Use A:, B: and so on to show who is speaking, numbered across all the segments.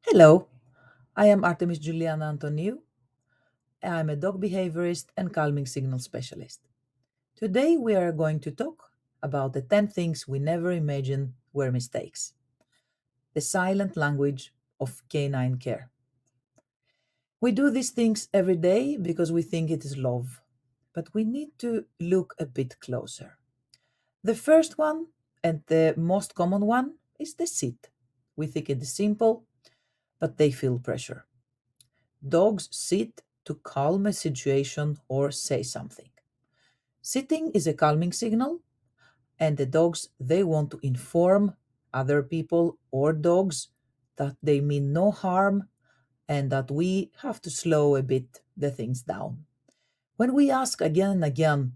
A: Hello, I am Artemis Juliana Antoniou. I'm a dog behaviorist and calming signal specialist. Today we are going to talk about the 10 things we never imagined were mistakes. The silent language of canine care. We do these things every day because we think it is love, but we need to look a bit closer. The first one, and the most common one, is the sit. We think it is simple, but they feel pressure. Dogs sit to calm a situation or say something. Sitting is a calming signal, and the dogs they want to inform other people or dogs that they mean no harm and that we have to slow a bit the things down. When we ask again and again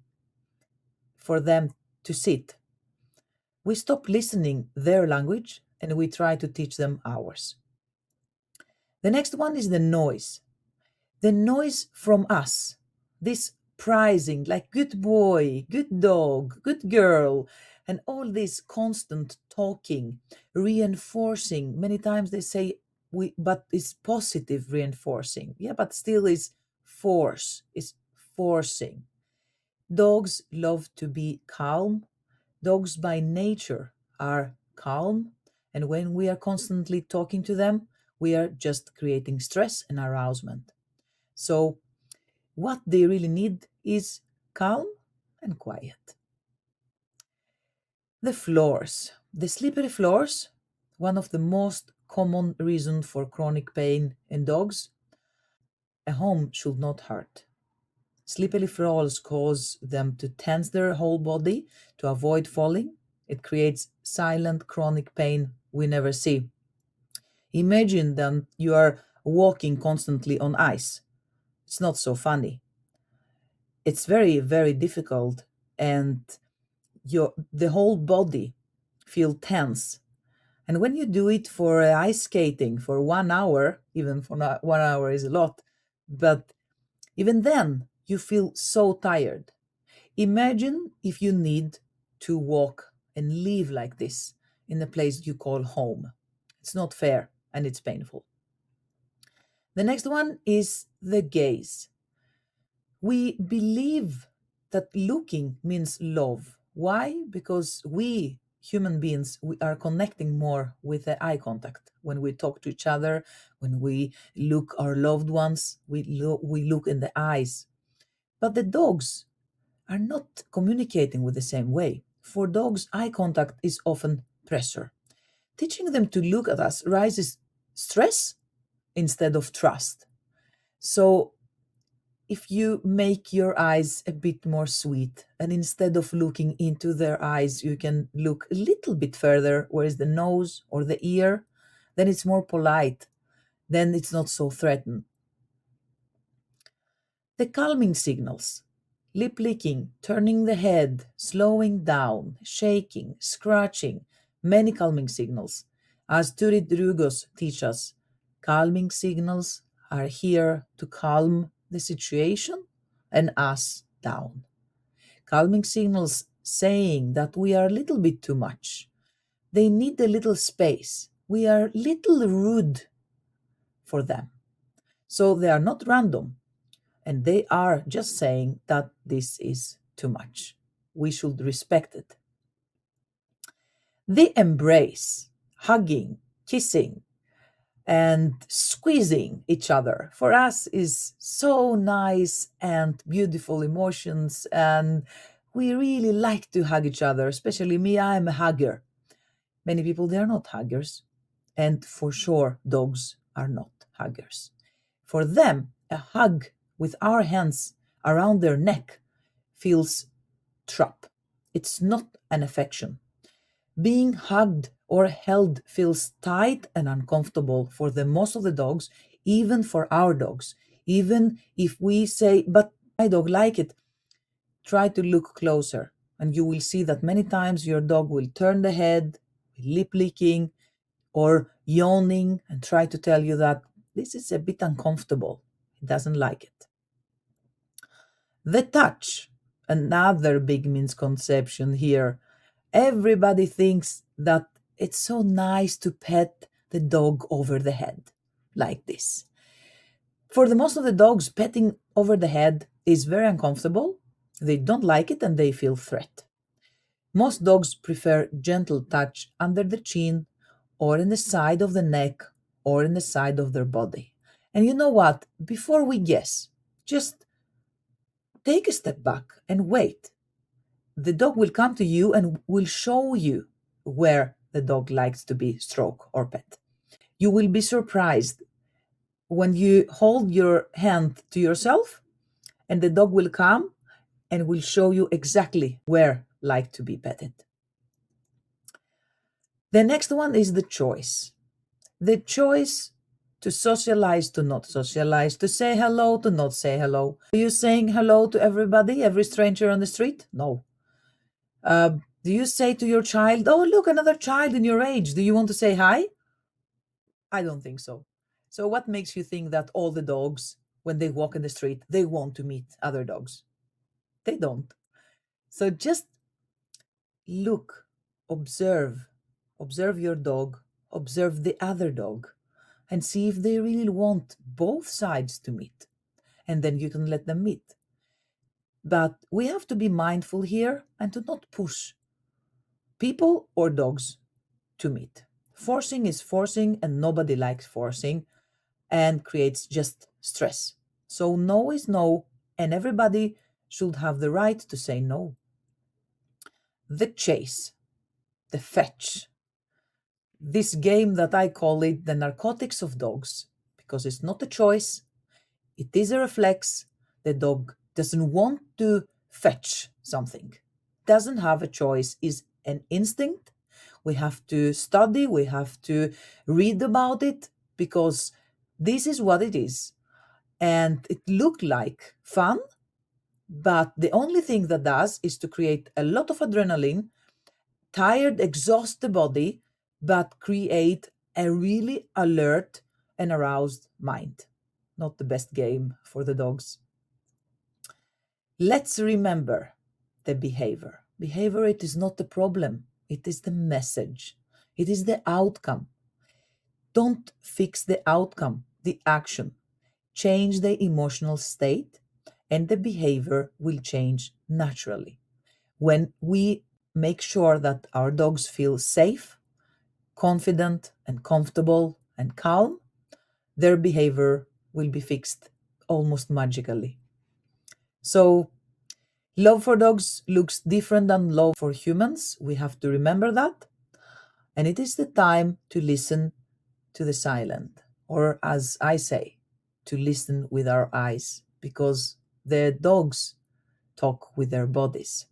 A: for them to sit, we stop listening their language and we try to teach them ours. The next one is the noise from us, this prizing, like good boy, good dog, good girl, and all this constant talking, reinforcing. Many times they say, but it's positive reinforcing. Yeah, but still is force, is forcing. Dogs love to be calm. Dogs by nature are calm. And when we are constantly talking to them, we are just creating stress and arousement. So, what they really need is calm and quiet. The floors, the slippery floors, one of the most common reasons for chronic pain in dogs. A home should not hurt. Slippery floors cause them to tense their whole body to avoid falling. It creates silent chronic pain we never see. Imagine that you are walking constantly on ice. It's not so funny. It's very, very difficult, and the whole body feel tense. And when you do it for ice skating for 1 hour, even for 1 hour is a lot, but even then you feel so tired. Imagine if you need to walk and live like this in a place you call home. It's not fair and it's painful. The next one is the gaze. We believe that looking means love. Why? Because we human beings we are connecting more with the eye contact when we talk to each other, when we look our loved ones, we look in the eyes. But the dogs are not communicating with the same way. For dogs, eye contact is often pressure. Teaching them to look at us rises stress instead of trust. So if you make your eyes a bit more sweet and instead of looking into their eyes you can look a little bit further where is the nose or the ear, then it's more polite, then it's not so threatened. The calming signals: lip licking, turning the head, slowing down, shaking, scratching, many calming signals. As Turid Drugos teach us, calming signals are here to calm the situation and us down. Calming signals saying that we are a little bit too much. They need a little space. We are little rude for them. So they are not random and they are just saying that this is too much. We should respect it. The embrace, hugging, kissing, and squeezing each other for us is so nice and beautiful emotions, and we really like to hug each other. Especially me, I'm a hugger. Many people they are not huggers, and for sure dogs are not huggers. For them a hug with our hands around their neck feels trap. It's not an affection. Being hugged or held feels tight and uncomfortable for the most of the dogs, even for our dogs. Even if we say, but my dog like it, try to look closer and you will see that many times your dog will turn the head, lip licking, or yawning and try to tell you that this is a bit uncomfortable. He doesn't like it. The touch, another big misconception here. Everybody thinks that it's so nice to pet the dog over the head. like this. For the most of the dogs, petting over the head is very uncomfortable. They don't like it and they feel threat. Most dogs prefer gentle touch under the chin or in the side of the neck or in the side of their body. And you know what? Before we guess, just take a step back and wait. The dog will come to you and will show you where the dog likes to be stroked or pet. You will be surprised when you hold your hand to yourself and the dog will come and will show you exactly where like to be petted. The next one is the choice. The choice to socialize, to not socialize, to say hello, to not say hello. Are you saying hello to everybody, every stranger on the street? No. Do you say to your child, oh, look, another child in your age. Do you want to say hi? I don't think so. So what makes you think that all the dogs, when they walk in the street, they want to meet other dogs? They don't. So just look, observe, observe your dog, observe the other dog, and see if they really want both sides to meet. And then you can let them meet. But we have to be mindful here and to not push people or dogs to meet. Forcing is forcing, and nobody likes forcing and creates just stress. So, no is no, and everybody should have the right to say no. The chase, the fetch, this game that I call it the narcotics of dogs, because it's not a choice, it is a reflex. The dog doesn't want to fetch something, doesn't have a choice, is an instinct. We have to study, we have to read about it, because this is what it is. And it looked like fun, but the only thing that does is to create a lot of adrenaline, tired, exhaust the body, but create a really alert and aroused mind. Not the best game for the dogs. Let's remember the behavior. Behavior, it is not the problem. It is the message. It is the outcome. Don't fix the outcome, the action. Change the emotional state, and the behavior will change naturally. When we make sure that our dogs feel safe, confident, and comfortable and calm, their behavior will be fixed almost magically. So, love for dogs looks different than love for humans. We have to remember that. And it is the time to listen to the silent, or as I say, to listen with our eyes, because the dogs talk with their bodies.